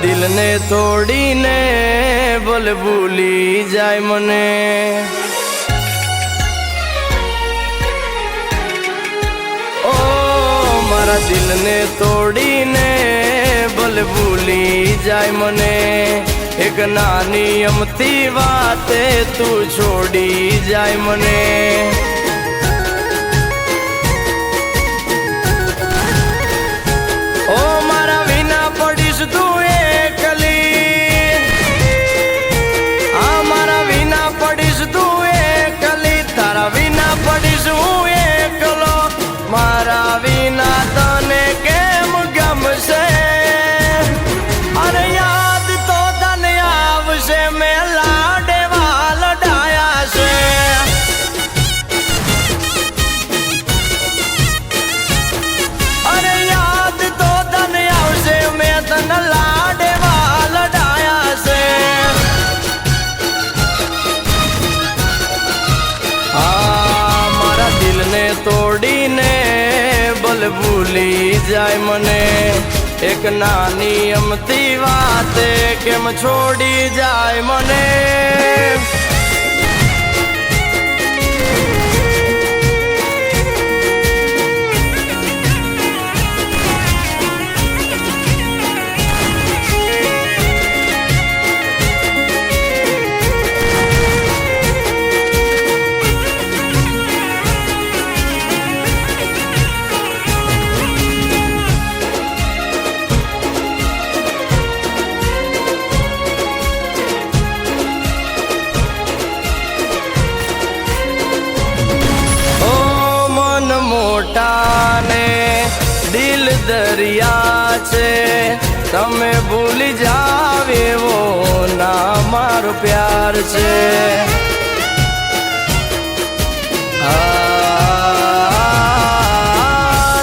દિલને તોડીને ભલે ભૂલી જાય મને, ઓ મારા દિલને તોડીને ભલે ભૂલી જાય મને, એક નાની અમથી વાતે તું છોડી જાય મને। ઓ મારા વિના પડીશ તું એકલી, આ મારા વિના પડીશ તું એકલી, તારા વિના પડીશ હું એકલો, મારા વિના તને કેમ ગમશે? અરે યાદ તો તને આવશે, મેં લાડવા લડાયા છે, અરે યાદ તો તને આવશે, મેં તને લાડવા લડાયા છે। આ મારા દિલને તોડીને ભલે ભૂલી જાય મને, એક નાની અમથી વાતે કેમ છોડી જાય મને। મોટાને દિલ દરિયા છે, તમે ભૂલી જાવ એવો ના મારો પ્યાર છે।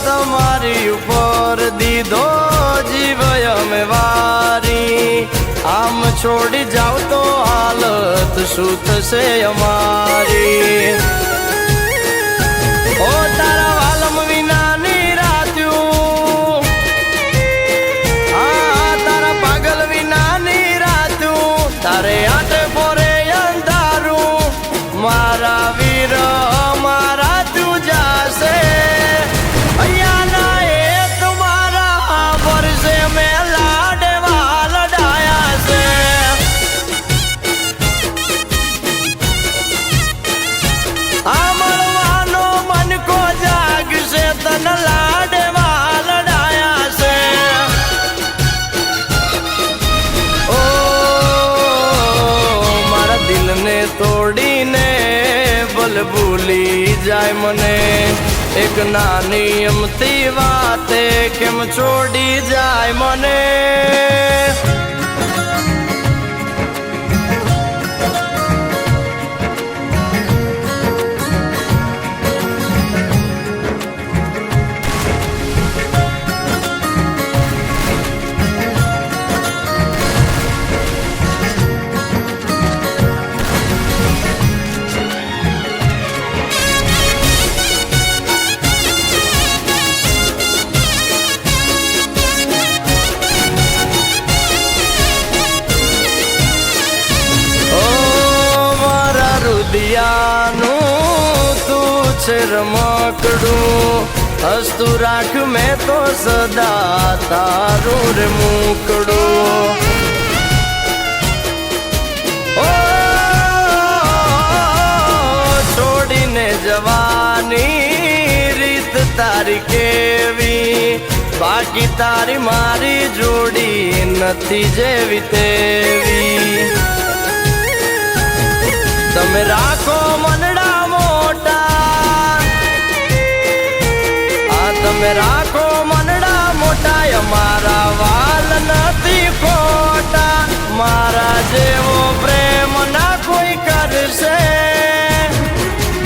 તમારી ઉપર દીધો જીવ અમે વારી, આમ છોડી જાવ તો હાલત શું થશે અમારી? ઓ તારા વાલમ વિના નિરાત્યું, હા તારા પાગલ વિના નિરાત્યું, તારે આટે પોરે અંધારું, મારા વીર મારા તું જાશે, અહીંયા ના એ તમારા વર્ષે મેં લાડવા લડાયા છે। તને લાડવા લડાયા છે, ઓ મારા દિલને તોડીને ભલે ભૂલી જાય મને, એક નાની અમથી વાતે કેમ છોડી જાય મને। દિયાનું તું છે રમકડું, હસતું રાખ મેં તો સદા તારું રે મુકડું। ઓ છોડીને જવાની રીત તારી કેવી, બાકી તારી મારી જોડી નથી જેવી તેવી। તમે રાખો મનડા મોટા, આ તમે રાખો મનડા મોટા, અમારા વાલ નથી ખોટા, મારા જેવો પ્રેમ ના કોઈ કરશે।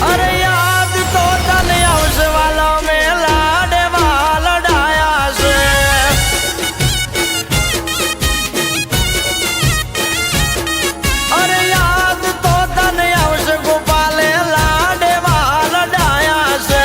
અરે યાદ તો તને આવશે વાલો, મેં લાડવા લડાયા છે, અરે યાદ તો તને આવશે ગોપાલે લાડવા લડાયા છે।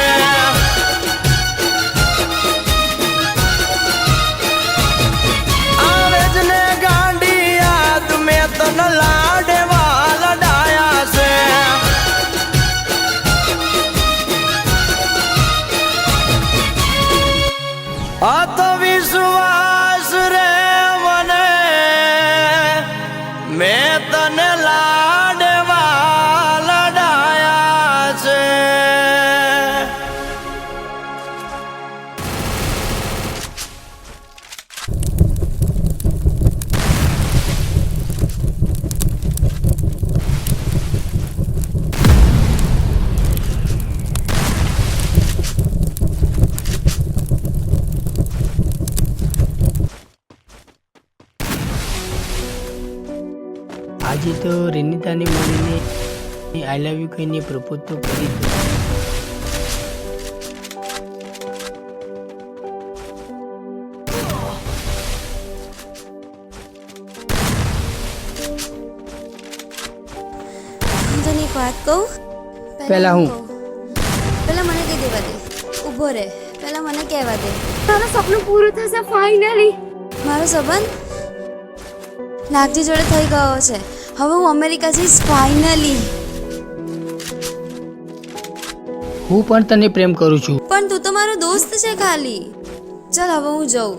આ તો વિશ્વાસ રે મને મેં તને લાડવા લડાયા છે. આજે તો રેનિતાને મળીને આઈ લવ યુ કહીને પ્રપોઝ તો કરી દો. હું તને એક વાત કહું. પહેલા હું પહેલા મને કહી દેવા દે. ઊભો રહે, પહેલા મને કહેવા દે. તારું સપનું પૂરું થશે ફાઇનલી. મારો સંબંધ નાગજી જોડે થઈ ગયો છે. હવે હું અમેરિકા જઈશ ફાઇનલી. હું પણ તને પ્રેમ કરું છું. પણ તું તો મારો દોસ્ત છે ખાલી. ચાલ હવે હું જાઉં.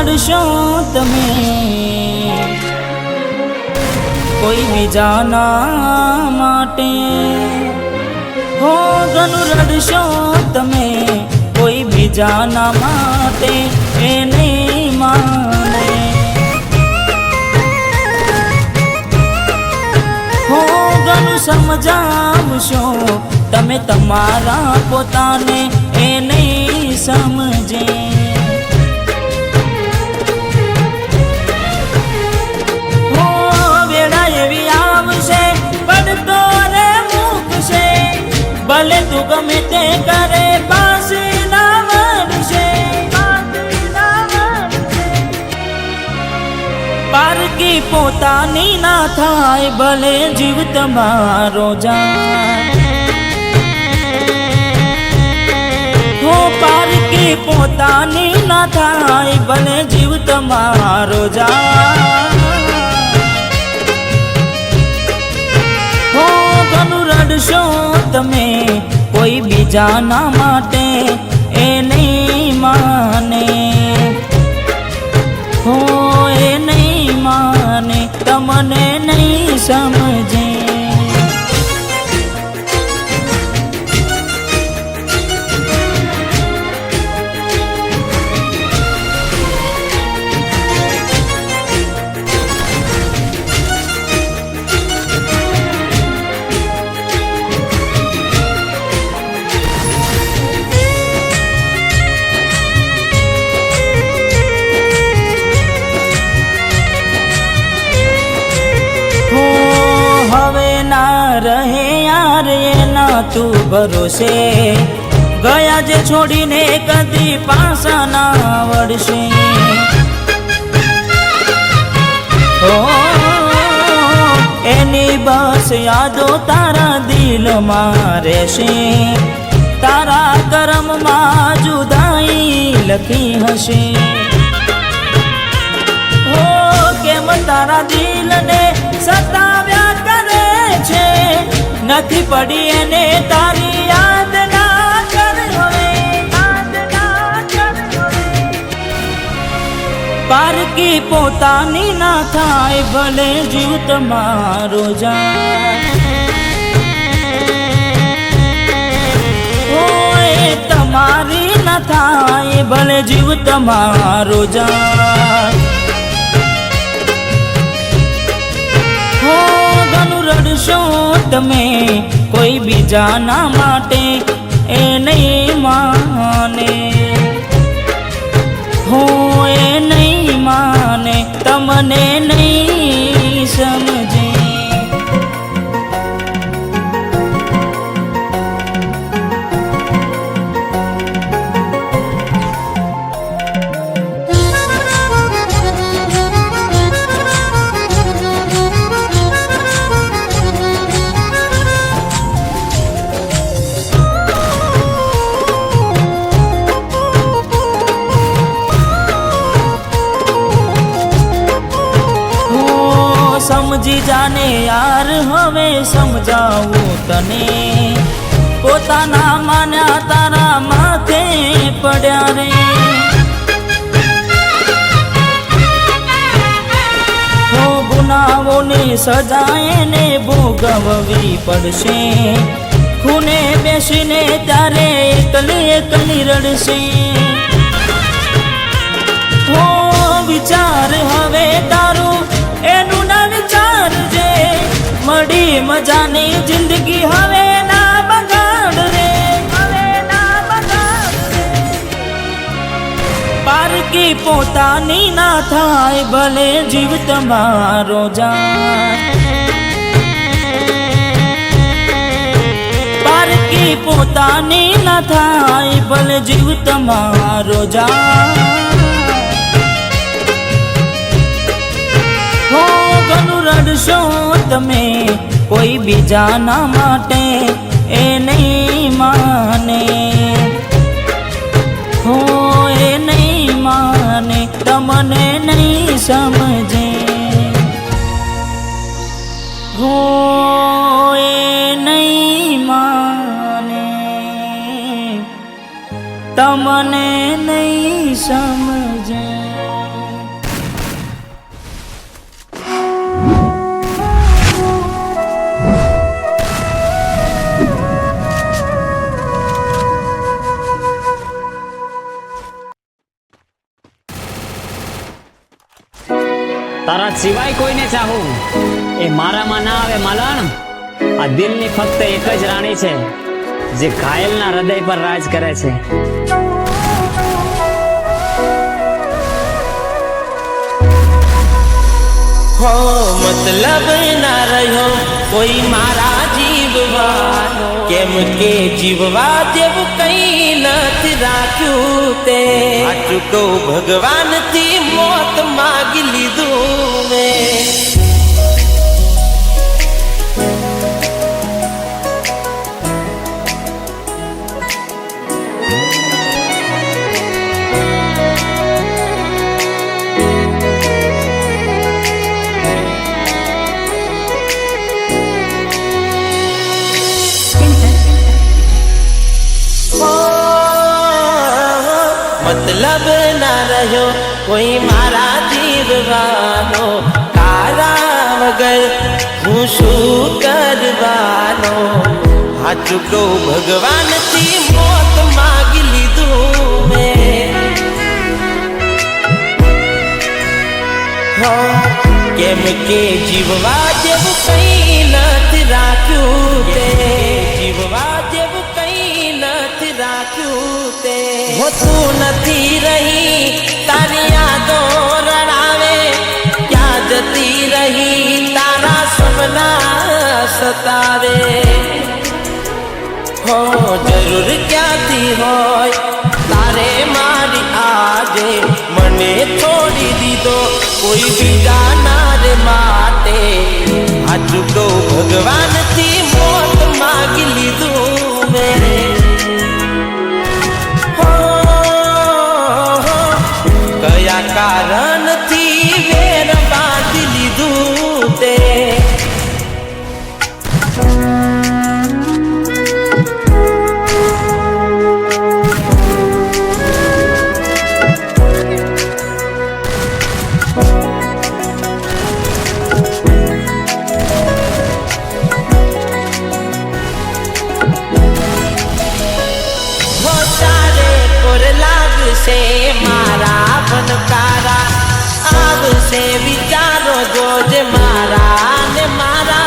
રડશો તમે કોઈ બીજાના માટે, હો ઘણું રડશો તમે કોઈ બીજાના માટે, એ નહીં માને. હો ઘણું સમજાવશો તમે તમારા પોતાને, એ નહીં સમજે. ભલે તું ગમે તે કરે પાછી ના મળશે. પારકી પોતાની ના થાય ભલે જીવ તમારો જાય. હો પારકી પોતાની ના થાય ભલે જીવ તમારો જાય. હો ઘણું રડશો તમે કોઈ બીજાના માટે, એ નહીં માને. હો એ નહીં માને, તમને નહીં સમજે. રહે યાર એના તું ભરોસે, ગયા જે છોડીને કદી પાછા ના વળશે. એની બસ યાદો તારા દિલમાં રહેશે. તારા કર્મમાં જુદાઈ લખી હશે. હો કેમ તારા દિલને સતાવ્યા કરે છે, નથી પડી એને તારી યાદ ના કરે. પારકી પોતાની ના થાય ભલે જીવ તમારો જાય. ઓય તમારી ના થાય ભલે જીવ તમારો જાય. હો ઘણું રડશો તમે કોઈ બીજાના માટે, એ નહીં માને. હો એ નહીં માને, તમને નહીં સમજે. જીજાને યાર હવે સમજાવું તને, પોતાના માન્યા તારા માથે પડ્યા રે. ગુનાઓની સજા એને ભોગવવી પડશે, ખૂને બેસીને ત્યારે એકલી એકલી રડશે. હો વિચાર હવે તારું એનું ના વિચારજે, મળી મજાની જિંદગી હવે ના બગાડ રે, હવે ના બગાડ રે. પારકી પોતાની ના થાય ભલે જીવ તમારો જાય, પારકી પોતાની ના થાય ભલે જીવ તમારો જાય. હો ઘણું રડશો તમે કોઈ બીજાના માટે એ નહીં માને, હો એ નહીં માને તમને નહીં સમજે, હો એ નહીં માને તમને નહીં સમજે. તારા સિવાય કોઈને ચાહું એ મારામાં ના આવે માલણ. આ દિલની ફક્ત એક જ રાણી છે જે ઘાયલના હૃદય પર રાજ કરે છે. હો મતલબ ના રહ્યો કોઈ મારા જીવવાનો, કેમ કે જીવવા જેવું કઈ નથી રાખ્યું તે. સાચું કહું ભગવાનથી મોત માગી લીધું મેં. મતલબ ના રહ્યો કોઈ મારા જીવવાનો, તારા વગર હું શું કરવાનો. સાચું કહું ભગવાનથી મોત માગી લીધું મેં. કેમ કે જીવવા જેવું કઈ નથી રાખ્યું તે, જીવવા જેવું કઈ નથી રાખ્યું તે. તું નથી રહી તારી યાદો રડાવે, ક્યાં જતી રહી તારા સપના સતાવે. હો જરૂર ક્યાંથી હોય તારે મારી આજે, મને છોડી દીધો કોઈ બીજા ના રે માટે. સાચું કહું ભગવાનથી મોત માગી લીધું મેં. કયા કારણથી વેર બાંધી લીધું તે. મારા ભનકારા આવશે વિચારો જોજે, મારા ને મારા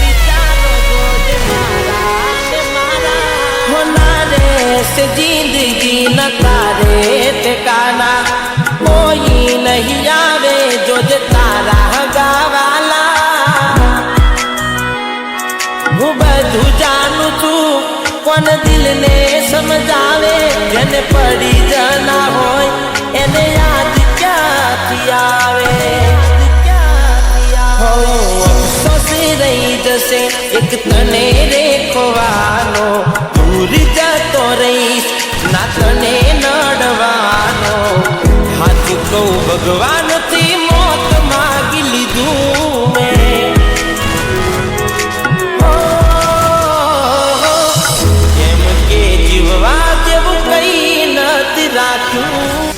વિચારો જોજે, મારા ને મારા. હોનારે સે જિંદગી ન તારે ઠિકાના, કોઈ નહીં આવે જોજે તારા ગાવાલા. હું બધું જાણું છું કોણ દિલને સમજાવે, જેને પડી જના હોય એને યાદ ક્યાંથી આવે. હો અફસોસ રહી જશે એક તને રે ખોવાનો, દૂર જતો રહીશ ના તને નડવાનો. હાથ કહું ભગવાનથી મોત માગી લીધું છું